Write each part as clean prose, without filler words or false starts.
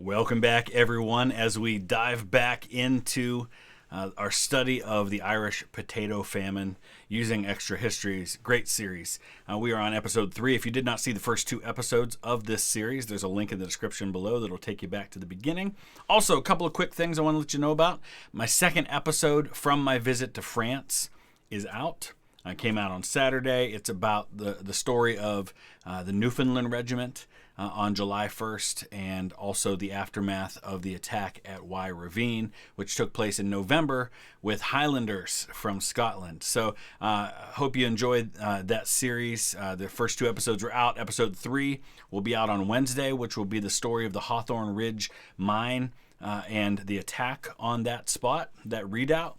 Welcome back, everyone, as we dive back into our study of the Irish potato famine using extra histories. Great series. We are on episode 3. If you did not see the first 2 episodes of this series, there's a link in the description below that will take you back to the beginning. Also, a couple of quick things I want to let you know about. My second episode from my visit to France is out. It came out on Saturday. It's about the story of the Newfoundland Regiment on July 1st, and also the aftermath of the attack at Y Ravine, which took place in November with Highlanders from Scotland. So hope you enjoyed that series. The first 2 episodes are out. Episode 3 will be out on Wednesday, which will be the story of the Hawthorne Ridge mine and the attack on that spot, that redoubt.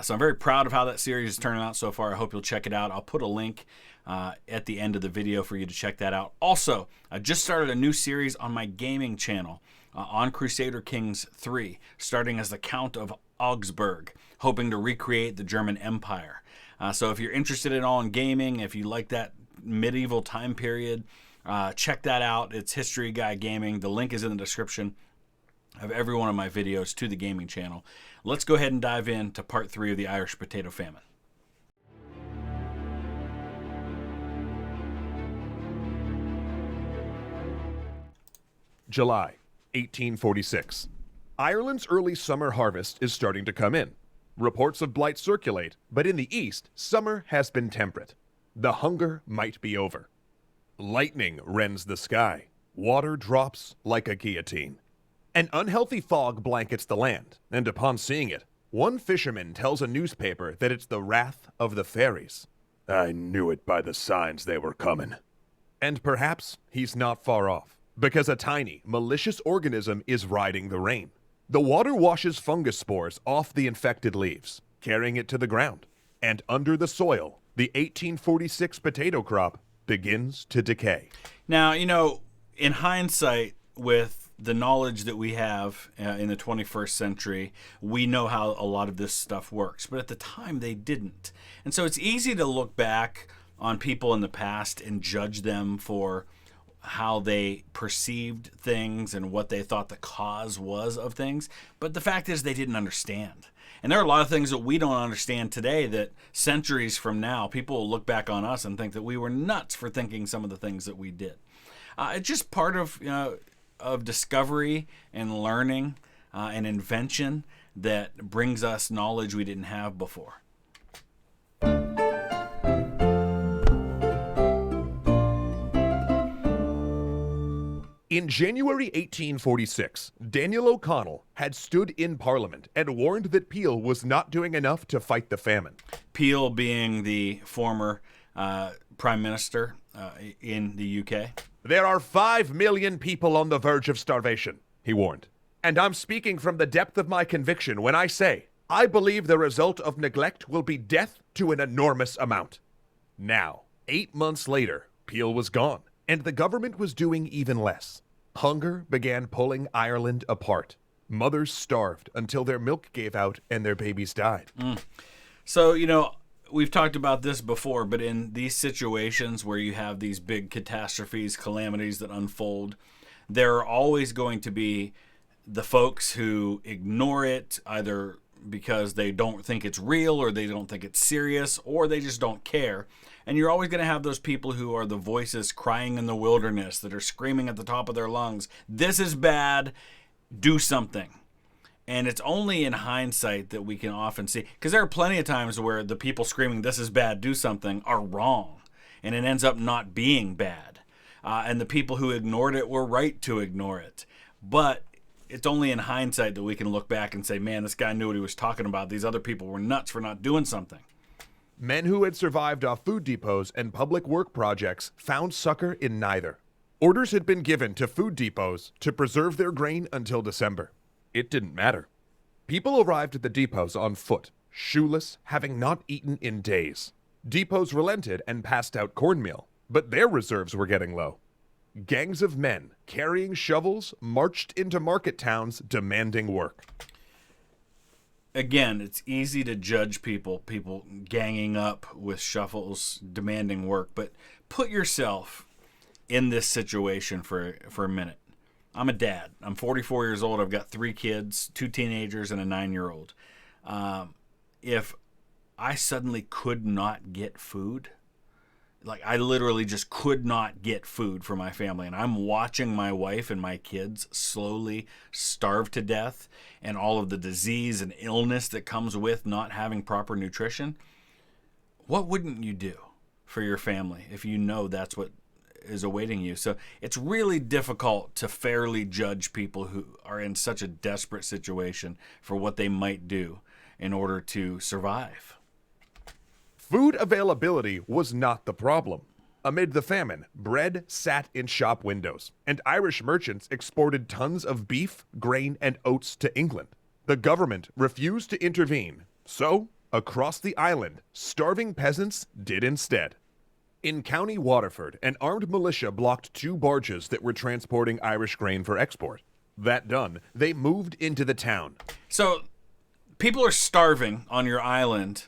So I'm very proud of how that series is turning out so far. I hope you'll check it out. I'll put a link at the end of the video for you to check that out. Also, I just started a new series on my gaming channel on Crusader Kings 3, starting as the Count of Augsburg, hoping to recreate the German Empire. So if you're interested at all in gaming, if you like that medieval time period, check that out. It's History Guy Gaming. The link is in the description of every one of my videos to the gaming channel. Let's go ahead and dive into part 3 of the Irish potato famine. July 1846. Ireland's early summer harvest is starting to come in. Reports of blight circulate, but in the east, summer has been temperate. The hunger might be over. Lightning rends the sky. Water drops like a guillotine. An unhealthy fog blankets the land, and upon seeing it, one fisherman tells a newspaper that it's the wrath of the fairies. I knew it by the signs they were coming. And perhaps he's not far off, because a tiny, malicious organism is riding the rain. The water washes fungus spores off the infected leaves, carrying it to the ground. And under the soil, the 1846 potato crop begins to decay. Now, in hindsight, with the knowledge that we have in the 21st century, we know how a lot of this stuff works. But at the time, they didn't. And so it's easy to look back on people in the past and judge them for how they perceived things and what they thought the cause was of things. But the fact is, they didn't understand. And there are a lot of things that we don't understand today that centuries from now, people will look back on us and think that we were nuts for thinking some of the things that we did. It's just part of discovery and learning and invention that brings us knowledge we didn't have before. In January 1846, Daniel O'Connell had stood in Parliament and warned that Peel was not doing enough to fight the famine. Peel being the former Prime Minister in the UK. There are 5 million people on the verge of starvation, he warned. And I'm speaking from the depth of my conviction when I say, I believe the result of neglect will be death to an enormous amount. Now, 8 months later, Peel was gone, and the government was doing even less. Hunger began pulling Ireland apart. Mothers starved until their milk gave out and their babies died. So, we've talked about this before, but in these situations where you have these big catastrophes, calamities that unfold, there are always going to be the folks who ignore it, either because they don't think it's real or they don't think it's serious or they just don't care. And you're always going to have those people who are the voices crying in the wilderness that are screaming at the top of their lungs, this is bad, do something. And it's only in hindsight that we can often see, because there are plenty of times where the people screaming, this is bad, do something, are wrong. And it ends up not being bad. And the people who ignored it were right to ignore it. But it's only in hindsight that we can look back and say, man, this guy knew what he was talking about. These other people were nuts for not doing something. Men who had survived off food depots and public work projects found succor in neither. Orders had been given to food depots to preserve their grain until December. It didn't matter. People arrived at the depots on foot, shoeless, having not eaten in days. Depots relented and passed out cornmeal, but their reserves were getting low. Gangs of men carrying shovels marched into market towns demanding work. Again, it's easy to judge people ganging up with shovels demanding work, but put yourself in this situation for a minute. I'm a dad. I'm 44 years old. I've got 3 kids, 2 teenagers, and a 9-year-old. If I suddenly could not get food, like I literally just could not get food for my family, and I'm watching my wife and my kids slowly starve to death, and all of the disease and illness that comes with not having proper nutrition, what wouldn't you do for your family if you know that's what is awaiting you? So it's really difficult to fairly judge people who are in such a desperate situation for what they might do in order to survive. Food availability was not the problem. Amid the famine, bread sat in shop windows, and Irish merchants exported tons of beef, grain, and oats to England. The government refused to intervene, so, across the island, starving peasants did instead. In County Waterford, an armed militia blocked 2 barges that were transporting Irish grain for export. That done, they moved into the town. So, people are starving on your island,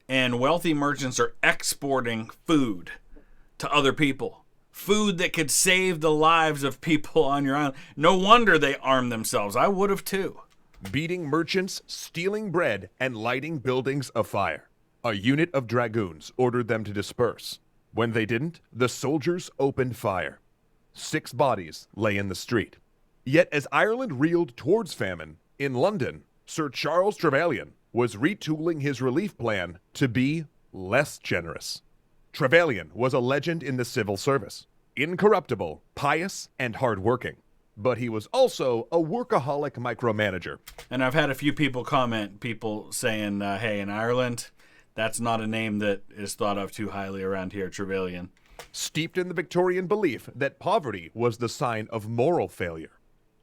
and wealthy merchants are exporting food to other people. Food that could save the lives of people on your island. No wonder they armed themselves. I would have too. Beating merchants, stealing bread, and lighting buildings afire. A unit of dragoons ordered them to disperse. When they didn't, the soldiers opened fire. 6 bodies lay in the street. Yet as Ireland reeled towards famine, in London, Sir Charles Trevelyan was retooling his relief plan to be less generous. Trevelyan was a legend in the civil service, incorruptible, pious, and hardworking. But he was also a workaholic micromanager. And I've had a few people comment, people saying, hey, in Ireland, that's not a name that is thought of too highly around here, Trevelyan. Steeped in the Victorian belief that poverty was the sign of moral failure.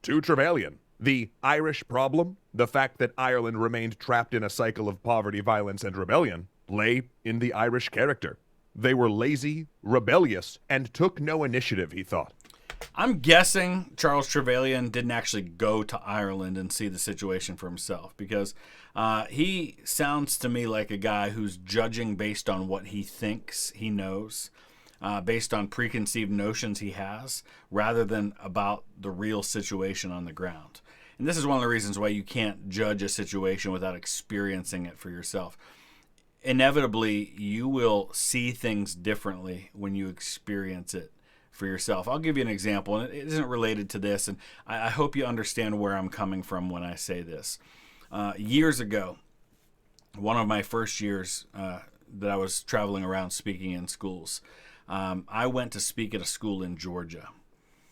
To Trevelyan, the Irish problem, the fact that Ireland remained trapped in a cycle of poverty, violence, and rebellion, lay in the Irish character. They were lazy, rebellious, and took no initiative, he thought. I'm guessing Charles Trevelyan didn't actually go to Ireland and see the situation for himself, because he sounds to me like a guy who's judging based on what he thinks he knows, based on preconceived notions he has, rather than about the real situation on the ground. And this is one of the reasons why you can't judge a situation without experiencing it for yourself. Inevitably, you will see things differently when you experience it for yourself. I'll give you an example, and it isn't related to this, and I hope you understand where I'm coming from when I say this. Years ago, one of my first years that I was traveling around speaking in schools, I went to speak at a school in Georgia.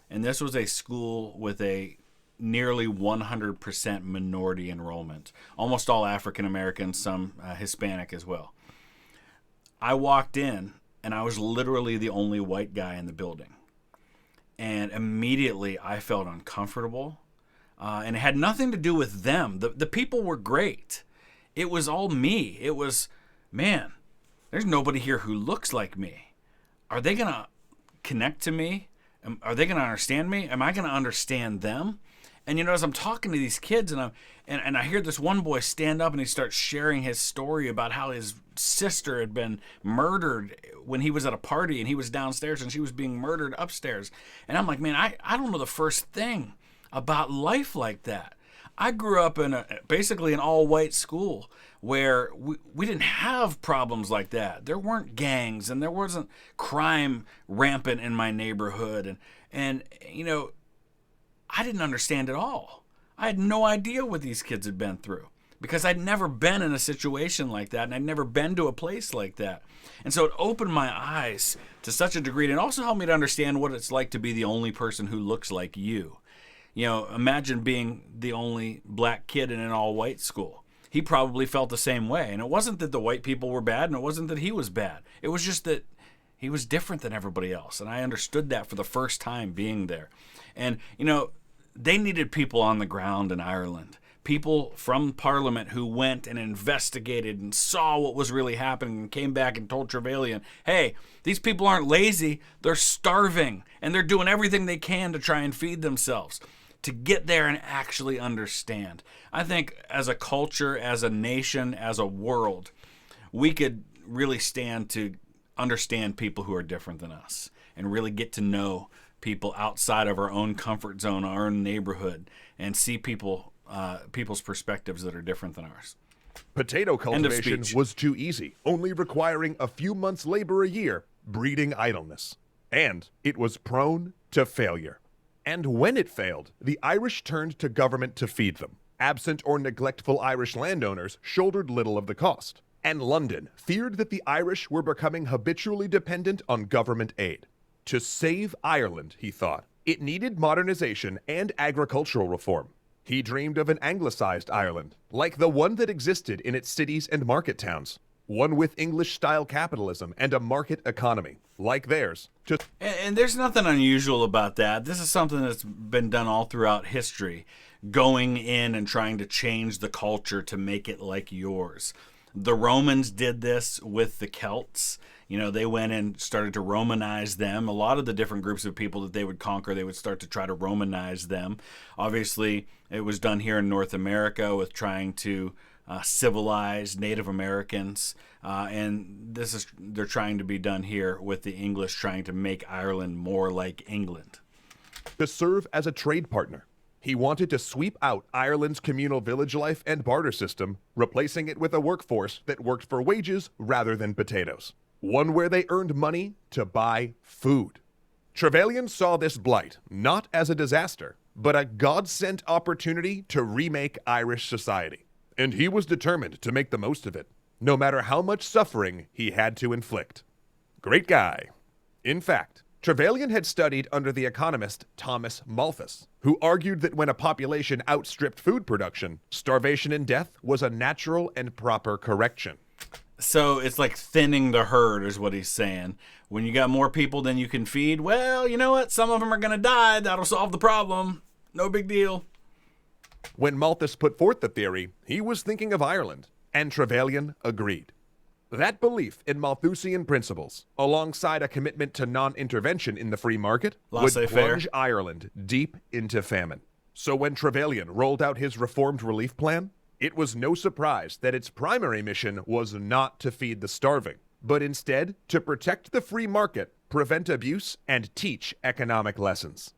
And this was a school with a nearly 100% minority enrollment. Almost all African American, some Hispanic as well. I walked in, and I was literally the only white guy in the building. And immediately I felt uncomfortable. And it had nothing to do with them. The people were great. It was all me. It was, man, there's nobody here who looks like me. Are they going to connect to me? Are they going to understand me? Am I going to understand them? And you know, as I'm talking to these kids, and I hear this one boy stand up and he starts sharing his story about how his sister had been murdered when he was at a party, and he was downstairs and she was being murdered upstairs. And I'm like, man, I don't know the first thing about life like that. I grew up in basically an all-white school where we didn't have problems like that. There weren't gangs, and there wasn't crime rampant in my neighborhood. And you know, I didn't understand at all. I had no idea what these kids had been through, because I'd never been in a situation like that, and I'd never been to a place like that. And so it opened my eyes to such a degree, and it also helped me to understand what it's like to be the only person who looks like you. You know, imagine being the only black kid in an all-white school. He probably felt the same way. And it wasn't that the white people were bad, and it wasn't that he was bad. It was just that he was different than everybody else. And I understood that for the first time being there. And, you know, they needed people on the ground in Ireland. People from Parliament who went and investigated and saw what was really happening and came back and told Trevelyan, hey, these people aren't lazy, they're starving, and they're doing everything they can to try and feed themselves. To get there and actually understand. I think as a culture, as a nation, as a world, we could really stand to understand people who are different than us and really get to know people outside of our own comfort zone, our own neighborhood, and see people's perspectives that are different than ours. Potato cultivation was too easy, only requiring a few months' labor a year, breeding idleness. And it was prone to failure. And when it failed, the Irish turned to government to feed them. Absent or neglectful Irish landowners shouldered little of the cost. And London feared that the Irish were becoming habitually dependent on government aid. To save Ireland, he thought, it needed modernization and agricultural reform. He dreamed of an anglicized Ireland, like the one that existed in its cities and market towns. One with English-style capitalism and a market economy, like theirs. And there's nothing unusual about that. This is something that's been done all throughout history, going in and trying to change the culture to make it like yours. The Romans did this with the Celts. You know, they went and started to Romanize them. A lot of the different groups of people that they would conquer, they would start to try to Romanize them. Obviously, it was done here in North America with trying to civilize Native Americans. And they're trying to be done here with the English trying to make Ireland more like England. To serve as a trade partner. He wanted to sweep out Ireland's communal village life and barter system, replacing it with a workforce that worked for wages rather than potatoes. One where they earned money to buy food. Trevelyan saw this blight not as a disaster, but a God-sent opportunity to remake Irish society. And he was determined to make the most of it, no matter how much suffering he had to inflict. Great guy. In fact, Trevelyan had studied under the economist Thomas Malthus, who argued that when a population outstripped food production, starvation and death was a natural and proper correction. So it's like thinning the herd is what he's saying. When you got more people than you can feed, well, you know what? Some of them are going to die. That'll solve the problem. No big deal. When Malthus put forth the theory, he was thinking of Ireland, and Trevelyan agreed. That belief in Malthusian principles, alongside a commitment to non-intervention in the free market, would plunge Ireland deep into famine. So when Trevelyan rolled out his reformed relief plan, it was no surprise that its primary mission was not to feed the starving, but instead to protect the free market, prevent abuse, and teach economic lessons.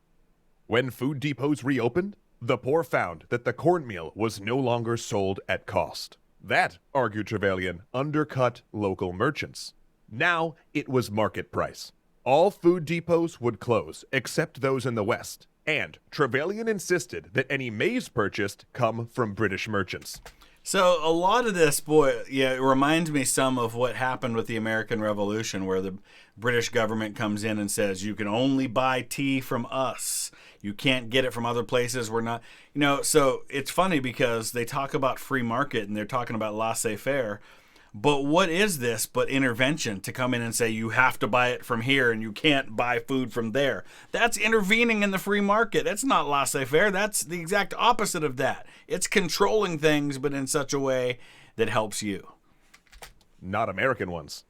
When food depots reopened, the poor found that the cornmeal was no longer sold at cost. That, argued Trevelyan, undercut local merchants. Now it was market price. All food depots would close, except those in the West. And Trevelyan insisted that any maize purchased come from British merchants. So a lot of this, it reminds me some of what happened with the American Revolution, where the British government comes in and says, you can only buy tea from us. You can't get it from other places. We're not, so it's funny because they talk about free market and they're talking about laissez-faire. But what is this but intervention to come in and say you have to buy it from here and you can't buy food from there? That's intervening in the free market. That's not laissez-faire. That's the exact opposite of that. It's controlling things, but in such a way that helps you. Not American ones.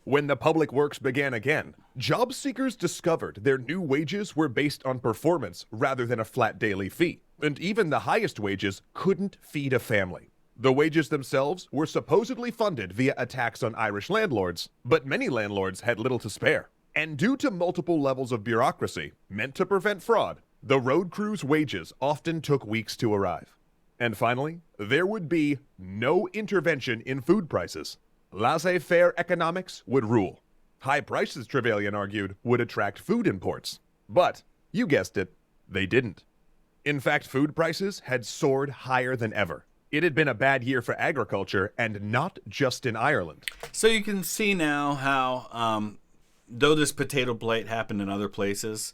When the public works began again, job seekers discovered their new wages were based on performance rather than a flat daily fee. And even the highest wages couldn't feed a family. The wages themselves were supposedly funded via a tax on Irish landlords, but many landlords had little to spare. And due to multiple levels of bureaucracy, meant to prevent fraud, the road crew's wages often took weeks to arrive. And finally, there would be no intervention in food prices. Laissez-faire economics would rule. High prices, Trevelyan argued, would attract food imports. But, you guessed it, they didn't. In fact, food prices had soared higher than ever. It had been a bad year for agriculture, and not just in Ireland. So you can see now how, though this potato blight happened in other places,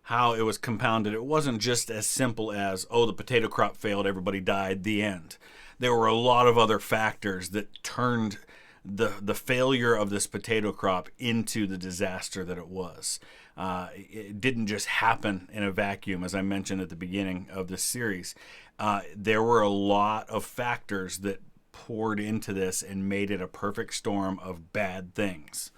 how it was compounded. It wasn't just as simple as, the potato crop failed, everybody died, the end. There were a lot of other factors that turned the failure of this potato crop into the disaster that it was. It didn't just happen in a vacuum, as I mentioned at the beginning of this series. There were a lot of factors that poured into this and made it a perfect storm of bad things.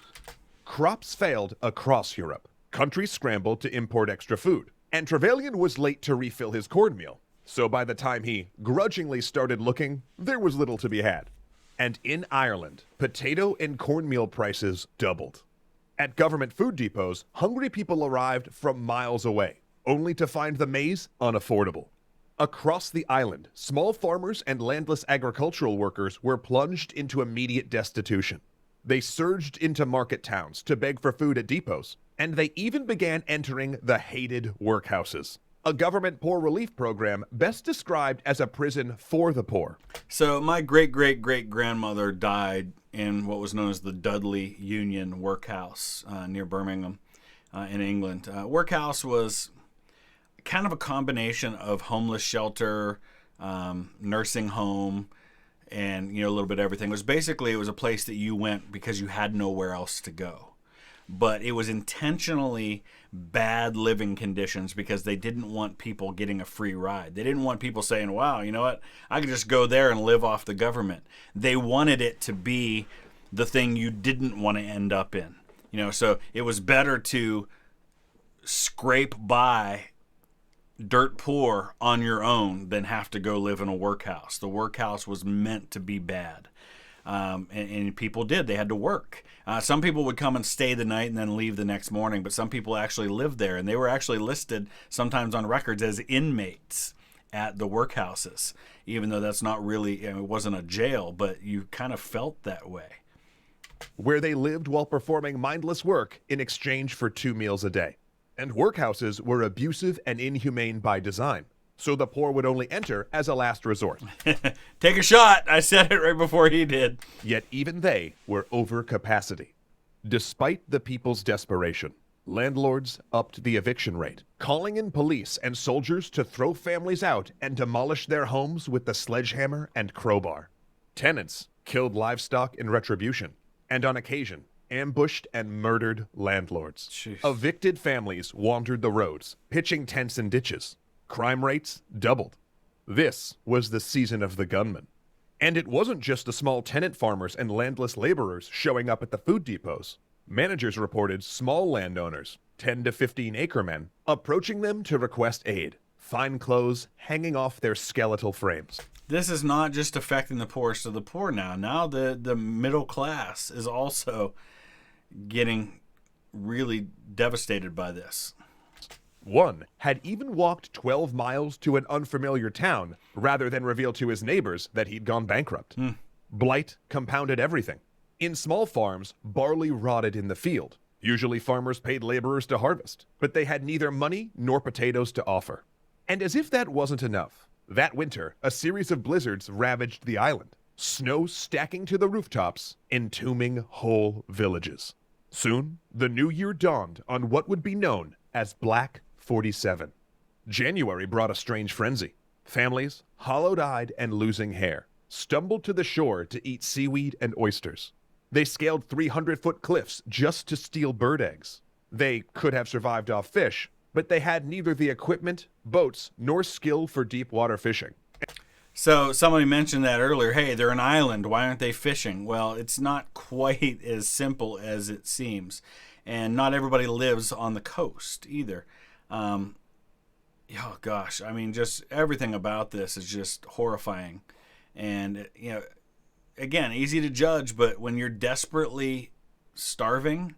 Crops failed across Europe. Countries scrambled to import extra food. And Trevelyan was late to refill his cornmeal. So by the time he grudgingly started looking, there was little to be had. And in Ireland, potato and cornmeal prices doubled. At government food depots, hungry people arrived from miles away, only to find the maize unaffordable. Across the island, small farmers and landless agricultural workers were plunged into immediate destitution. They surged into market towns to beg for food at depots, and they even began entering the hated workhouses, a government poor relief program best described as a prison for the poor. So my great-great-great-grandmother died in what was known as the Dudley Union Workhouse near Birmingham in England. Workhouse was kind of a combination of homeless shelter, nursing home, and a little bit of everything. It was a place that you went because you had nowhere else to go. But it was intentionally bad living conditions because they didn't want people getting a free ride. They didn't want people saying, wow, you know what, I could just go there and live off the government. They wanted it to be the thing you didn't want to end up in. So it was better to scrape by dirt poor on your own than have to go live in a workhouse. The workhouse was meant to be bad. And people did. They had to work. Some people would come and stay the night and then leave the next morning, but some people actually lived there, and they were actually listed sometimes on records as inmates at the workhouses, even though that's not really, it wasn't a jail, but you kind of felt that way. Where they lived while performing mindless work in exchange for 2 meals a day. And workhouses were abusive and inhumane by design, so the poor would only enter as a last resort. Take a shot. I said it right before he did. Yet even they were over capacity. Despite the people's desperation, landlords upped the eviction rate, calling in police and soldiers to throw families out and demolish their homes with the sledgehammer and crowbar. Tenants killed livestock in retribution, and on occasion, ambushed and murdered landlords. Jeez. Evicted families wandered the roads, pitching tents in ditches. Crime rates doubled. This was the season of the gunman. And it wasn't just the small tenant farmers and landless laborers showing up at the food depots. Managers reported small landowners, 10 to 15 acre men, approaching them to request aid, fine clothes hanging off their skeletal frames. This is not just affecting the poorest of the poor now. Now the middle class is also getting really devastated by this. One had even walked 12 miles to an unfamiliar town rather than reveal to his neighbors that he'd gone bankrupt. Blight compounded everything. In small farms, barley rotted in the field. Usually farmers paid laborers to harvest, but they had neither money nor potatoes to offer. And as if that wasn't enough, that winter, a series of blizzards ravaged the island, snow stacking to the rooftops, entombing whole villages. Soon, the new year dawned on what would be known as Black 47. January brought a strange frenzy. Families, hollow-eyed and losing hair, stumbled to the shore to eat seaweed and oysters. They scaled 300-foot cliffs just to steal bird eggs. They could have survived off fish, but they had neither the equipment, boats, nor skill for deep water fishing. So somebody mentioned that earlier. Hey, they're an island. Why aren't they fishing? Well, it's not quite as simple as it seems. And not everybody lives on the coast either. Oh, gosh. I mean, just everything about this is just horrifying. And, again, easy to judge, but when you're desperately starving,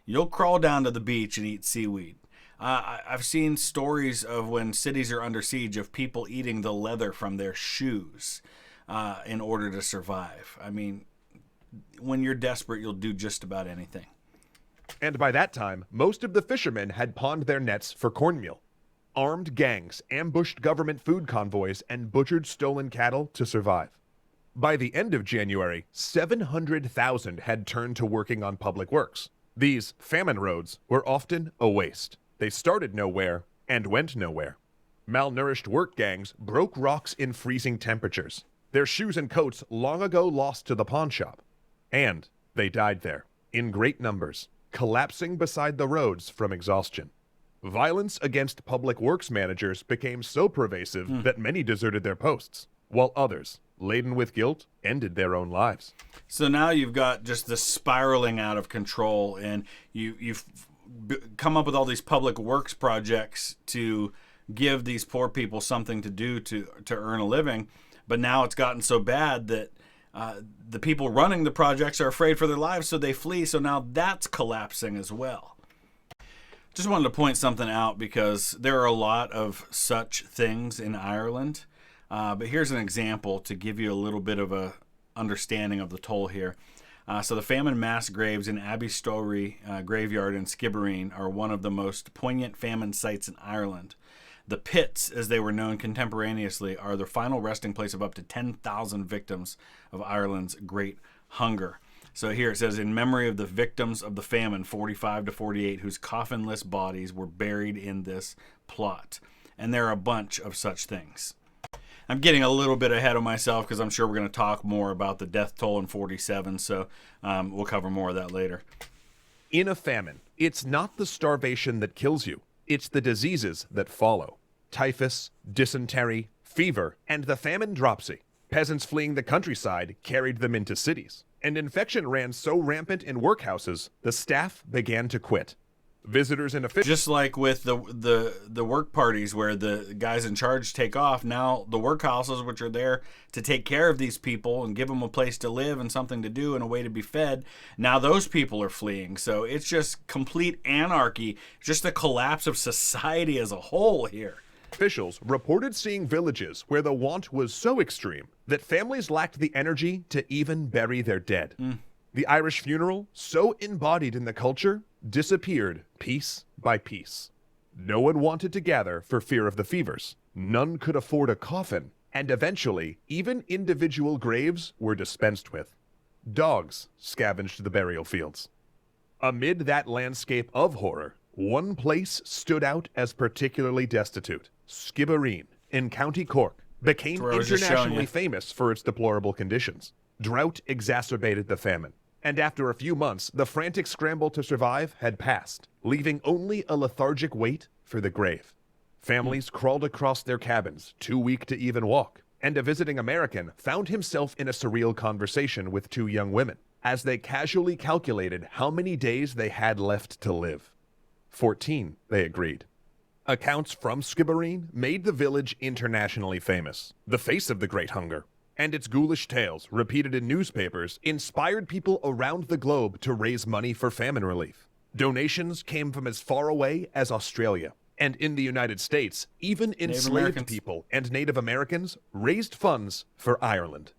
you'll crawl down to the beach and eat seaweed. I've seen stories of when cities are under siege of people eating the leather from their shoes in order to survive. I mean, when you're desperate, you'll do just about anything. And by that time, most of the fishermen had pawned their nets for cornmeal. Armed gangs ambushed government food convoys and butchered stolen cattle to survive. By the end of January, 700,000 had turned to working on public works. These famine roads were often a waste. They started nowhere and went nowhere. Malnourished work gangs broke rocks in freezing temperatures. Their shoes and coats long ago lost to the pawn shop. And they died there, in great numbers, collapsing beside the roads from exhaustion. Violence against public works managers became so pervasive that many deserted their posts, while others, laden with guilt, ended their own lives. So now you've got just the spiraling out of control, and you've come up with all these public works projects to give these poor people something to do to earn a living. But now it's gotten so bad that the people running the projects are afraid for their lives, so they flee. So now that's collapsing as well. Just wanted to point something out because there are a lot of such things in Ireland. But here's an example to give you a little bit of a understanding of the toll here. So the famine mass graves in Abbey Story graveyard in Skibbereen are one of the most poignant famine sites in Ireland. The pits, as they were known contemporaneously, are the final resting place of up to 10,000 victims of Ireland's Great Hunger. So here it says, in memory of the victims of the famine, 45 to 48, whose coffinless bodies were buried in this plot. And there are a bunch of such things. I'm getting a little bit ahead of myself because I'm sure we're going to talk more about the death toll in 47, so we'll cover more of that later. In a famine, it's not the starvation that kills you. It's the diseases that follow. Typhus, dysentery, fever, and the famine dropsy. Peasants fleeing the countryside carried them into cities, and infection ran so rampant in workhouses, the staff began to quit. Visitors and officials... Just like with the work parties where the guys in charge take off, now the workhouses, which are there to take care of these people and give them a place to live and something to do and a way to be fed, now those people are fleeing. So it's just complete anarchy, just the collapse of society as a whole here. Officials reported seeing villages where the want was so extreme that families lacked the energy to even bury their dead. The Irish funeral, so embodied in the culture, disappeared piece by piece. No one wanted to gather for fear of the fevers. None could afford a coffin, and eventually, even individual graves were dispensed with. Dogs scavenged the burial fields. Amid that landscape of horror, one place stood out as particularly destitute. Skibbereen, in County Cork, became internationally famous for its deplorable conditions. Drought exacerbated the famine, and after a few months, the frantic scramble to survive had passed, leaving only a lethargic wait for the grave. Families crawled across their cabins, too weak to even walk, and a visiting American found himself in a surreal conversation with two young women, as they casually calculated how many days they had left to live. 14, they agreed. Accounts from Skibbereen made the village internationally famous, the face of the Great Hunger, and its ghoulish tales, repeated in newspapers, inspired people around the globe to raise money for famine relief. Donations came from as far away as Australia, and in the United States, even enslaved people and Native Americans raised funds for Ireland.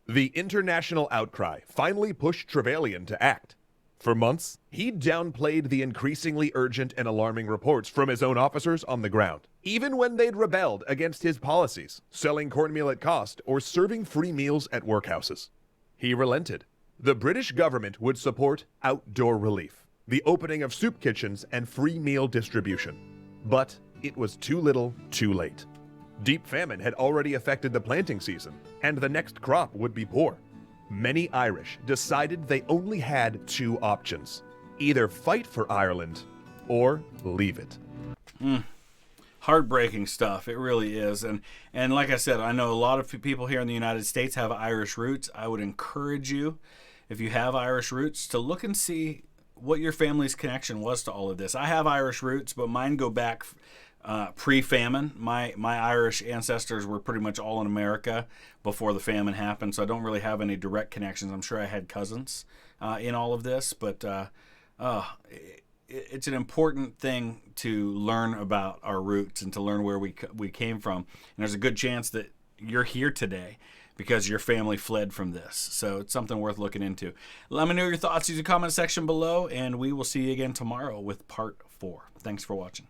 The international outcry finally pushed Trevelyan to act. For months, he downplayed the increasingly urgent and alarming reports from his own officers on the ground, even when they'd rebelled against his policies, selling cornmeal at cost or serving free meals at workhouses. He relented. The British government would support outdoor relief, the opening of soup kitchens and free meal distribution. But it was too little, too late. Deep famine had already affected the planting season, and the next crop would be poor. Many Irish decided they only had two options: either fight for Ireland or leave it. Heartbreaking stuff. It really is. And like I said, I know a lot of people here in the United States have Irish roots. I would encourage you, if you have Irish roots, to look and see what your family's connection was to all of this. I have Irish roots, but mine go back pre-famine. My Irish ancestors were pretty much all in America before the famine happened, so I don't really have any direct connections. I'm sure I had cousins in all of this, but it's an important thing to learn about our roots and to learn where we came from. And there's a good chance that you're here today because your family fled from this. So it's something worth looking into. Let me know your thoughts in the comment section below, and we will see you again tomorrow with part 4. Thanks for watching.